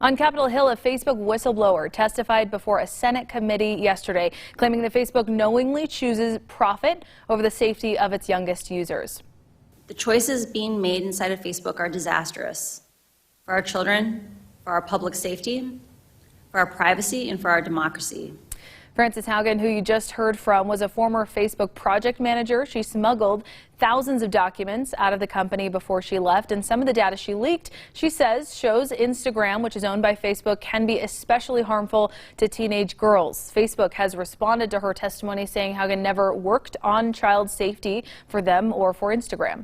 On Capitol Hill, a Facebook whistleblower testified before a Senate committee yesterday, claiming that Facebook knowingly chooses profit over the safety of its youngest users. The choices being made inside of Facebook are disastrous for our children, for our public safety, for our privacy, and for our democracy. Frances Haugen, who you just heard from, was a former Facebook project manager. She smuggled thousands of documents out of the company before she left, and some of the data she leaked, she says, shows Instagram, which is owned by Facebook, can be especially harmful to teenage girls. Facebook has responded to her testimony, saying Haugen never worked on child safety for them or for Instagram.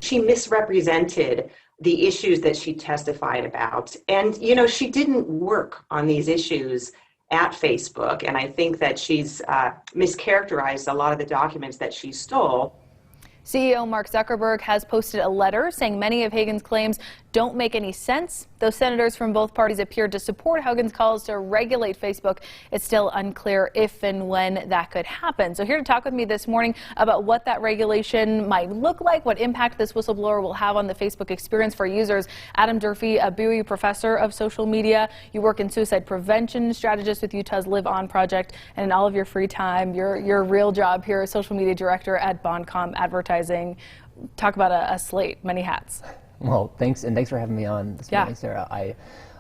She misrepresented the issues that she testified about, and she didn't work on these issues at Facebook, and I think that she's mischaracterized a lot of the documents that she stole. CEO Mark Zuckerberg has posted a letter saying many of Haugen's claims don't make any sense. Though senators from both parties appeared to support Haugen's calls to regulate Facebook, it's still unclear if and when that could happen. So here to talk with me this morning about what that regulation might look like, what impact this whistleblower will have on the Facebook experience for users, Adam Durfee, a Bowie professor of social media. You work in suicide prevention, strategist with Utah's Live On project, and in all of your free time, your real job here as social media director at Bondcom Advertising. Talk about a slate, many hats. Well, thanks for having me on this morning, Sarah. I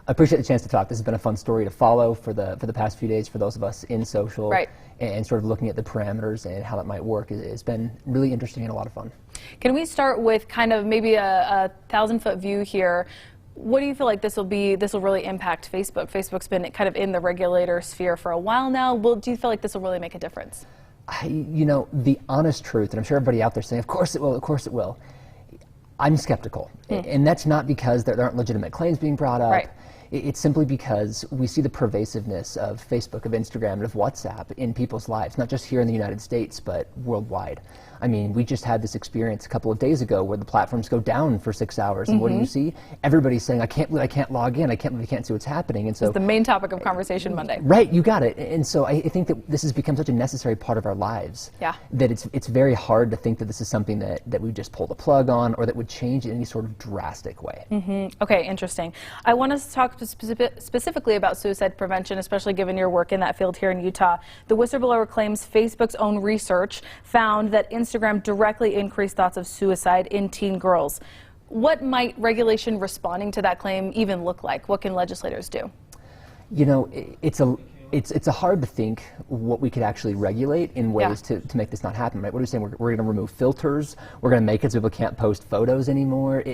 appreciate the chance to talk. This has been a fun story to follow for the past few days for those of us in social, and sort of looking at the parameters and how that might work. It's been really interesting and a lot of fun. Can we start with kind of maybe a 1,000-foot view here? What do you feel like this will really impact Facebook? Facebook's been kind of in the regulator sphere for a while now. Do you feel like this will really make a difference? The honest truth, and I'm sure everybody out there saying, of course it will, of course it will. I'm skeptical, and that's not because there aren't legitimate claims being brought up. It's simply because we see the pervasiveness of Facebook, of Instagram, and of WhatsApp in people's lives, not just here in the United States, but worldwide. I mean, we just had this experience a couple of days ago where the platforms go down for 6 hours, and what do you see? Everybody's saying, I can't believe I can't log in, I can't believe I can't see what's happening. And so it's the main topic of conversation Monday. Right, you got it. And so I think that this has become such a necessary part of our lives that it's very hard to think that this is something that we just pull the plug on or that would change in any sort of drastic way. Okay, interesting. I want us to talk specifically about suicide prevention, especially given your work in that field here in Utah. The whistleblower claims Facebook's own research found that Instagram directly increased thoughts of suicide in teen girls. What might regulation responding to that claim even look like? What can legislators do? It's hard to think what we could actually regulate in ways to make this not happen, right? What are we saying? We're going to remove filters? We're going to make it so people can't post photos anymore?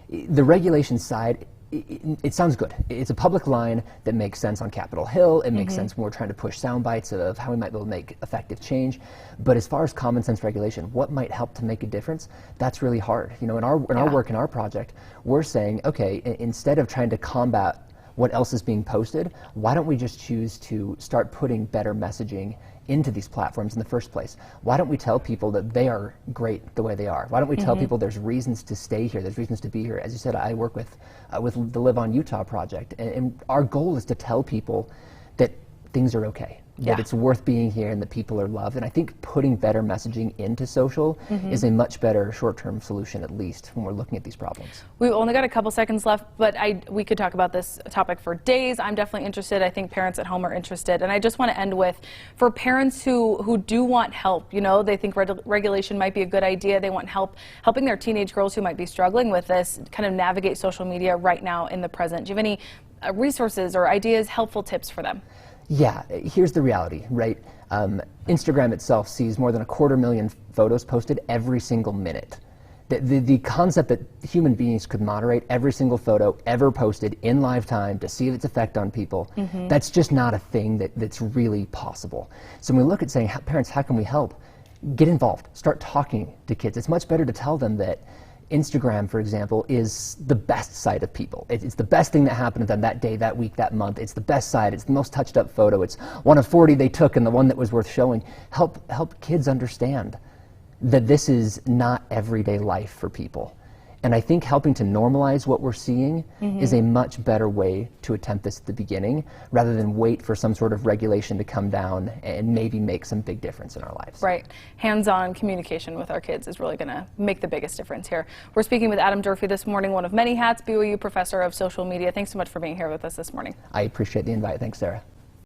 The regulation side, it sounds good. It's a public line that makes sense on Capitol Hill. It makes sense when we're trying to push sound bites of how we might be able to make effective change. But as far as common sense regulation, what might help to make a difference, that's really hard. In our work, in our project, we're saying, okay, instead of trying to combat what else is being posted, why don't we just choose to start putting better messaging into these platforms in the first place? Why don't we tell people that they are great the way they are? Why don't we tell people there's reasons to stay here, there's reasons to be here? As you said, I work with the Live On Utah project, and our goal is to tell people that things are okay, that it's worth being here and that people are loved. And I think putting better messaging into social is a much better short-term solution, at least when we're looking at these problems. We've only got a couple seconds left, but we could talk about this topic for days. I'm definitely interested. I think parents at home are interested. And I just want to end with, for parents who do want help, they think regulation might be a good idea. They want helping their teenage girls who might be struggling with this kind of navigate social media right now in the present. Do you have any resources or ideas, helpful tips for them? Yeah, here's the reality, right? Instagram itself sees more than 250,000 photos posted every single minute. The concept that human beings could moderate every single photo ever posted in live time to see its effect on people, that's just not a thing that's really possible. So when we look at saying, parents, how can we help? Get involved, start talking to kids. It's much better to tell them that Instagram, for example, is the best side of people. It's the best thing that happened to them that day, that week, that month. It's the best side. It's the most touched up photo. It's one of 40 they took and the one that was worth showing. Help kids understand that this is not everyday life for people. And I think helping to normalize what we're seeing is a much better way to attempt this at the beginning, rather than wait for some sort of regulation to come down and maybe make some big difference in our lives. Right. Hands-on communication with our kids is really going to make the biggest difference here. We're speaking with Adam Durfee this morning, one of many hats, BYU professor of social media. Thanks so much for being here with us this morning. I appreciate the invite. Thanks, Sarah.